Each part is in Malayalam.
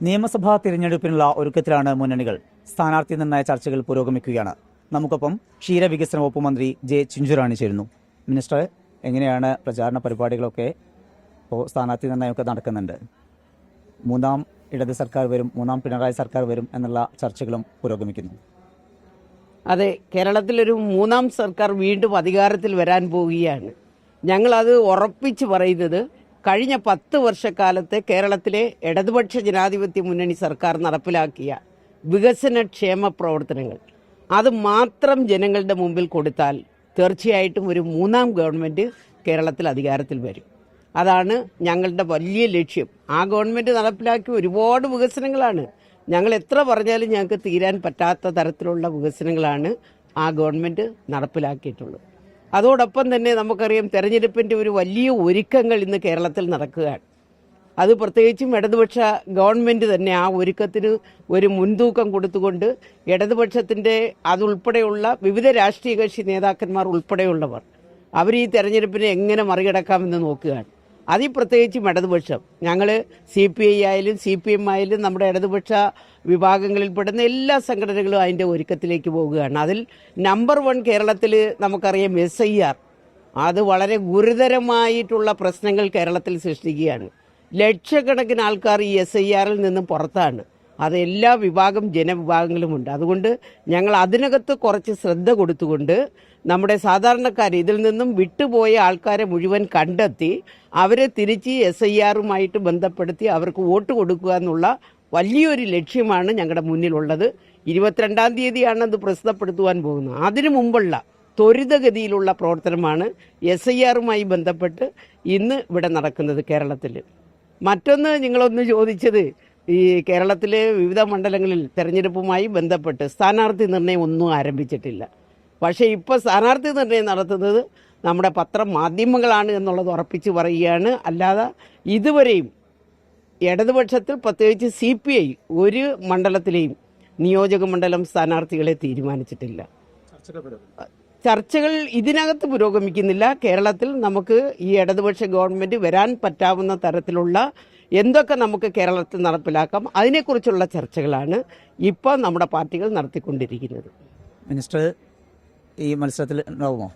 നിയമസഭാ തിരഞ്ഞെടുപ്പിനുള്ള ഒരുക്കത്തിലാണ് മുന്നണികൾ. സ്ഥാനാർത്ഥി നിർണയ ചർച്ചകൾ പുരോഗമിക്കുകയാണ്. നമുക്കൊപ്പം ക്ഷീരവികസന വകുപ്പ് മന്ത്രി ജെ ചിഞ്ചുറാണി ചേരുന്നു. മിനിസ്റ്റർ, എങ്ങനെയാണ് പ്രചാരണ പരിപാടികളൊക്കെ? ഇപ്പോൾ സ്ഥാനാർത്ഥി നിർണയമൊക്കെ നടക്കുന്നുണ്ട്. മൂന്നാം ഇടത് സർക്കാർ വരും, മൂന്നാം പിണറായി സർക്കാർ വരും എന്നുള്ള ചർച്ചകളും പുരോഗമിക്കുന്നു. അതെ, കേരളത്തിലൊരു മൂന്നാം സർക്കാർ വീണ്ടും അധികാരത്തിൽ വരാൻ പോവുകയാണ്. ഞങ്ങളത് ഉറപ്പിച്ച് പറയുന്നത് കഴിഞ്ഞ 10 വർഷക്കാലത്തെ കേരളത്തിലെ ഇടതുപക്ഷ ജനാധിപത്യ മുന്നണി സർക്കാർ നടപ്പിലാക്കിയ വികസനക്ഷേമ പ്രവർത്തനങ്ങൾ അത് മാത്രം ജനങ്ങളുടെ മുമ്പിൽ കൊടുത്താൽ തീർച്ചയായിട്ടും ഒരു മൂന്നാം ഗവൺമെൻറ് കേരളത്തിൽ അധികാരത്തിൽ വരും. അതാണ് ഞങ്ങളുടെ വലിയ ലക്ഷ്യം. ആ ഗവൺമെൻറ് നടപ്പിലാക്കിയ ഒരുപാട് വികസനങ്ങളാണ്. ഞങ്ങൾ എത്ര പറഞ്ഞാലും ഞങ്ങൾക്ക് തീരാൻ പറ്റാത്ത തരത്തിലുള്ള വികസനങ്ങളാണ് ആ ഗവൺമെൻറ് നടപ്പിലാക്കിയിട്ടുള്ളത്. അതോടൊപ്പം തന്നെ നമുക്കറിയാം, തെരഞ്ഞെടുപ്പിൻ്റെ ഒരു വലിയ ഒരുക്കങ്ങൾ ഇന്ന് കേരളത്തിൽ നടക്കുകയാണ്. അത് പ്രത്യേകിച്ചും ഇടതുപക്ഷ ഗവൺമെൻറ് തന്നെ ആ ഒരുക്കത്തിന് ഒരു മുൻതൂക്കം കൊടുത്തുകൊണ്ട് ഇടതുപക്ഷത്തിൻ്റെ അതുൾപ്പെടെയുള്ള വിവിധ രാഷ്ട്രീയ കക്ഷി നേതാക്കന്മാർ ഉൾപ്പെടെയുള്ളവർ അവർ ഈ തെരഞ്ഞെടുപ്പിനെ എങ്ങനെ മറികടക്കാമെന്ന് നോക്കുകയാണ്. അതിൽ പ്രത്യേകിച്ചും ഇടതുപക്ഷം, ഞങ്ങൾ CPI ആയാലും CPM ആയാലും നമ്മുടെ ഇടതുപക്ഷ വിഭാഗങ്ങളിൽപ്പെടുന്ന എല്ലാ സംഘടനകളും അതിൻ്റെ ഒരുക്കത്തിലേക്ക് പോവുകയാണ്. അതിൽ നമ്പർ 1 കേരളത്തിൽ നമുക്കറിയാം SIR. അത് വളരെ ഗുരുതരമായിട്ടുള്ള പ്രശ്നങ്ങൾ കേരളത്തിൽ സൃഷ്ടിക്കുകയാണ്. ലക്ഷക്കണക്കിന് ആൾക്കാർ ഈ SIRൽ നിന്നും പുറത്താണ്. അത് എല്ലാ ജനവിഭാഗങ്ങളുമുണ്ട്. അതുകൊണ്ട് ഞങ്ങൾ അതിനകത്ത് കുറച്ച് ശ്രദ്ധ കൊടുത്തുകൊണ്ട് നമ്മുടെ സാധാരണക്കാർ ഇതിൽ നിന്നും വിട്ടുപോയ ആൾക്കാരെ മുഴുവൻ കണ്ടെത്തി അവരെ തിരിച്ച് SIRുമായിട്ട് ബന്ധപ്പെടുത്തി അവർക്ക് വോട്ട് കൊടുക്കുക എന്നുള്ള വലിയൊരു ലക്ഷ്യമാണ് ഞങ്ങളുടെ മുന്നിലുള്ളത്. 22-ാം തീയതിയാണ് അത് പ്രസിദ്ധപ്പെടുത്തുവാൻ പോകുന്നത്. അതിനു മുമ്പുള്ള ത്വരിതഗതിയിലുള്ള പ്രവർത്തനമാണ് SIRുമായി ബന്ധപ്പെട്ട് ഇന്ന് ഇവിടെ നടക്കുന്നത് കേരളത്തിൽ. മറ്റൊന്ന് നിങ്ങളൊന്ന് ചോദിച്ചത്, ഈ കേരളത്തിലെ വിവിധ മണ്ഡലങ്ങളിൽ തെരഞ്ഞെടുപ്പുമായി ബന്ധപ്പെട്ട് സ്ഥാനാർത്ഥി നിർണയം ഒന്നും ആരംഭിച്ചിട്ടില്ല. പക്ഷേ ഇപ്പോൾ സ്ഥാനാർത്ഥി നിർണയം നടത്തുന്നത് നമ്മുടെ പത്രമാധ്യമങ്ങളാണ് എന്നുള്ളത് ഉറപ്പിച്ച് പറയുകയാണ്. അല്ലാതെ ഇതുവരെയും ഇടതുപക്ഷത്തിൽ പ്രത്യേകിച്ച് CPI ഒരു മണ്ഡലത്തിലെയും നിയോജക മണ്ഡലം സ്ഥാനാർത്ഥികളെ തീരുമാനിച്ചിട്ടില്ല. ചർച്ചകൾ ഇതിനകത്ത് പുരോഗമിക്കുന്നില്ല. കേരളത്തിൽ നമുക്ക് ഈ ഇടതുപക്ഷ ഗവൺമെൻറ് വരാൻ പറ്റാവുന്ന തരത്തിലുള്ള എന്തൊക്കെ നമുക്ക് കേരളത്തിൽ നടപ്പിലാക്കാം അതിനെക്കുറിച്ചുള്ള ചർച്ചകളാണ് ഇപ്പോൾ നമ്മുടെ പാർട്ടികൾ നടത്തിക്കൊണ്ടിരിക്കുന്നത്. മിനിസ്റ്റർ, ഈ മത്സരത്തിൽ ഉണ്ടാവുമോ?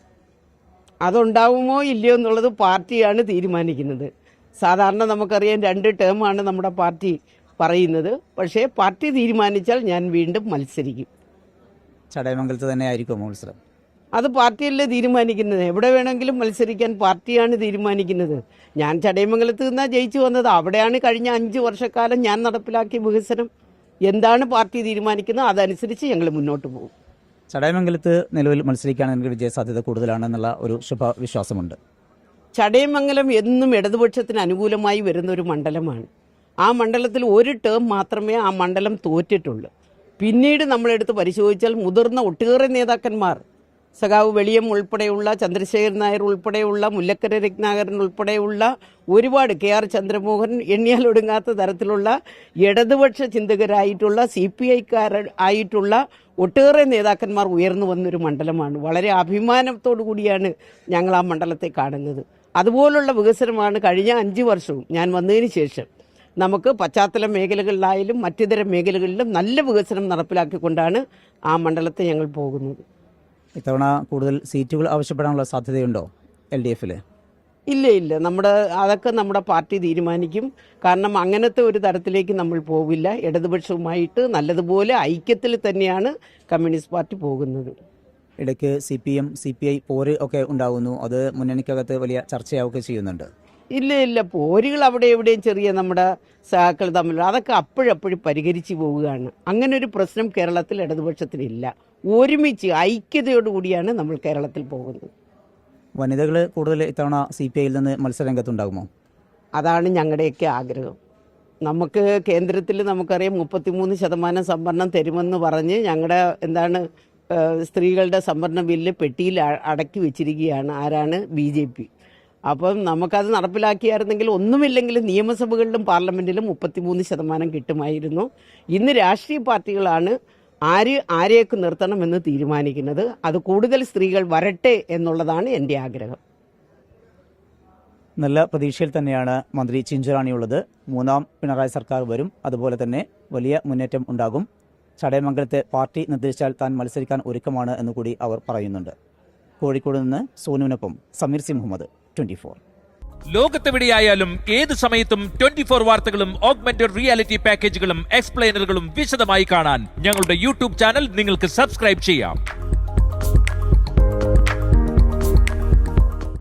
അതുണ്ടാവുമോ ഇല്ലയോ എന്നുള്ളത് പാർട്ടിയാണ് തീരുമാനിക്കുന്നത്. സാധാരണ നമുക്കറിയാം 2 ടേമാണ് നമ്മുടെ പാർട്ടി പറയുന്നത്. പക്ഷേ പാർട്ടി തീരുമാനിച്ചാൽ ഞാൻ വീണ്ടും മത്സരിക്കും. ചടയമംഗലത്ത് തന്നെ ആയിരിക്കും മത്സരം? അത് പാർട്ടിയല്ലേ തീരുമാനിക്കുന്നത്. എവിടെ വേണമെങ്കിലും മത്സരിക്കാൻ പാർട്ടിയാണ് തീരുമാനിക്കുന്നത്. ഞാൻ ചടയമംഗലത്ത് നിന്നാണ് ജയിച്ചു വന്നത്. അവിടെയാണ് കഴിഞ്ഞ 5 വർഷക്കാലം ഞാൻ നടപ്പിലാക്കിയ വികസനം. എന്താണ് പാർട്ടി തീരുമാനിക്കുന്നത് അതനുസരിച്ച് ഞങ്ങൾ മുന്നോട്ട് പോകും. ചടയമംഗലത്ത് നിലവിൽ മത്സരിക്കുകയാണെങ്കിൽ വിജയസാധ്യത കൂടുതലാണെന്നുള്ള ഒരു ശുഭവിശ്വാസമുണ്ട്. ചടയമംഗലം എന്നും ഇടതുപക്ഷത്തിന് അനുകൂലമായി വരുന്നൊരു മണ്ഡലമാണ്. ആ മണ്ഡലത്തിൽ ഒരു ടേം മാത്രമേ ആ മണ്ഡലം തോറ്റിട്ടുള്ളൂ. പിന്നീട് നമ്മളെടുത്ത് പരിശോധിച്ചാൽ മുതിർന്ന ഒട്ടേറെ നേതാക്കന്മാർ, സഖാവ് വെളിയം ഉൾപ്പെടെയുള്ള, ചന്ദ്രശേഖരൻ നായർ ഉൾപ്പെടെയുള്ള, മുല്ലക്കര രത്നാകരൻ ഉൾപ്പെടെയുള്ള ഒരുപാട്, KR ചന്ദ്രമോഹൻ, എണ്ണിയാലൊടുങ്ങാത്ത തരത്തിലുള്ള ഇടതുപക്ഷ ചിന്തകരായിട്ടുള്ള CPIക്കാർ ആയിട്ടുള്ള ഒട്ടേറെ നേതാക്കന്മാർ ഉയർന്നു വന്നൊരു മണ്ഡലമാണ്. വളരെ അഭിമാനത്തോടു കൂടിയാണ് ഞങ്ങൾ ആ മണ്ഡലത്തെ കാണുന്നത്. അതുപോലുള്ള വികസനമാണ് കഴിഞ്ഞ 5 വർഷവും ഞാൻ വന്നതിന് ശേഷം നമുക്ക് പശ്ചാത്തല മേഖലകളിലായാലും മറ്റിതര മേഖലകളിലും നല്ല വികസനം നടപ്പിലാക്കിക്കൊണ്ടാണ് ആ മണ്ഡലത്തെ ഞങ്ങൾ പോകുന്നത്. ഇത്തവണ കൂടുതൽ സീറ്റുകൾ ആവശ്യപ്പെടാനുള്ള സാധ്യതയുണ്ടോ LDFിൽ? ഇല്ല, അതൊക്കെ നമ്മുടെ പാർട്ടി തീരുമാനിക്കും. കാരണം അങ്ങനത്തെ ഒരു തരത്തിലേക്ക് നമ്മൾ പോവില്ല. ഇടതുപക്ഷവുമായിട്ട് നല്ലതുപോലെ ഐക്യത്തിൽ തന്നെയാണ് കമ്മ്യൂണിസ്റ്റ് പാർട്ടി പോകുന്നത്. ഇടയ്ക്ക് CPM CPI പോര് ഒക്കെ ഉണ്ടാകുന്നു. അത് മുന്നണിക്കകത്ത് വലിയ ചർച്ചയാവുകയൊക്കെ ചെയ്യുന്നുണ്ട്. ഇല്ല, പോരുകൾ അവിടെ എവിടെയും ചെറിയ നമ്മുടെ സഹാക്കൾ തമ്മിലുള്ള അതൊക്കെ അപ്പോഴപ്പോഴും പരിഹരിച്ചു പോവുകയാണ്. അങ്ങനെ ഒരു പ്രശ്നം കേരളത്തിൽ ഇടതുപക്ഷത്തിനില്ല. ഒരുമിച്ച് ഐക്യതയോടുകൂടിയാണ് നമ്മൾ കേരളത്തിൽ പോകുന്നത്. വനിതകൾ കൂടുതൽ ഇത്തവണ CPIയിൽ നിന്ന് മത്സരരംഗത്തുണ്ടാകുമോ? അതാണ് ഞങ്ങളുടെയൊക്കെ ആഗ്രഹം. നമുക്ക് കേന്ദ്രത്തിൽ നമുക്കറിയാം 33% സംവരണം തരുമെന്ന് പറഞ്ഞ് ഞങ്ങളുടെ സ്ത്രീകളുടെ സംവരണ ബില്ല് പെട്ടിയിൽ അടക്കി വെച്ചിരിക്കുകയാണ്. ആരാണ്? BJP. അപ്പം നമുക്കത് നടപ്പിലാക്കിയായിരുന്നെങ്കിൽ ഒന്നുമില്ലെങ്കിലും നിയമസഭകളിലും പാർലമെൻറ്റിലും 33% കിട്ടുമായിരുന്നു. ഇന്ന് രാഷ്ട്രീയ പാർട്ടികളാണ് ആരെയൊക്കെ നിർത്തണമെന്ന് തീരുമാനിക്കുന്നത്. അത് കൂടുതൽ സ്ത്രീകൾ വരട്ടെ എന്നുള്ളതാണ് എൻ്റെ ആഗ്രഹം. നല്ല പ്രതീക്ഷയിൽ തന്നെയാണ് മന്ത്രി ചിഞ്ചുറാണിയുള്ളത്. മൂന്നാം പിണറായി സർക്കാർ വരും, അതുപോലെ തന്നെ വലിയ മുന്നേറ്റം ഉണ്ടാകും. ചടയമംഗലത്തെ പാർട്ടി നിർദ്ദേശിച്ചാൽ താൻ മത്സരിക്കാൻ ഒരുക്കമാണ് എന്നുകൂടി അവർ പറയുന്നുണ്ട്. കോഴിക്കോട് നിന്ന് സോനുവിനൊപ്പം സമീർ സി മുഹമ്മദ്, 24. ലോകത്തെവിടെയായാലും ഏത് സമയത്തും 24 വാർത്തകളും ഓഗ്മെന്റഡ് റിയാലിറ്റി പാക്കേജുകളും എക്സ്പ്ലെയിനറുകളും വിശദമായി കാണാൻ ഞങ്ങളുടെ യൂട്യൂബ് ചാനൽ നിങ്ങൾക്ക് സബ്സ്ക്രൈബ് ചെയ്യാം.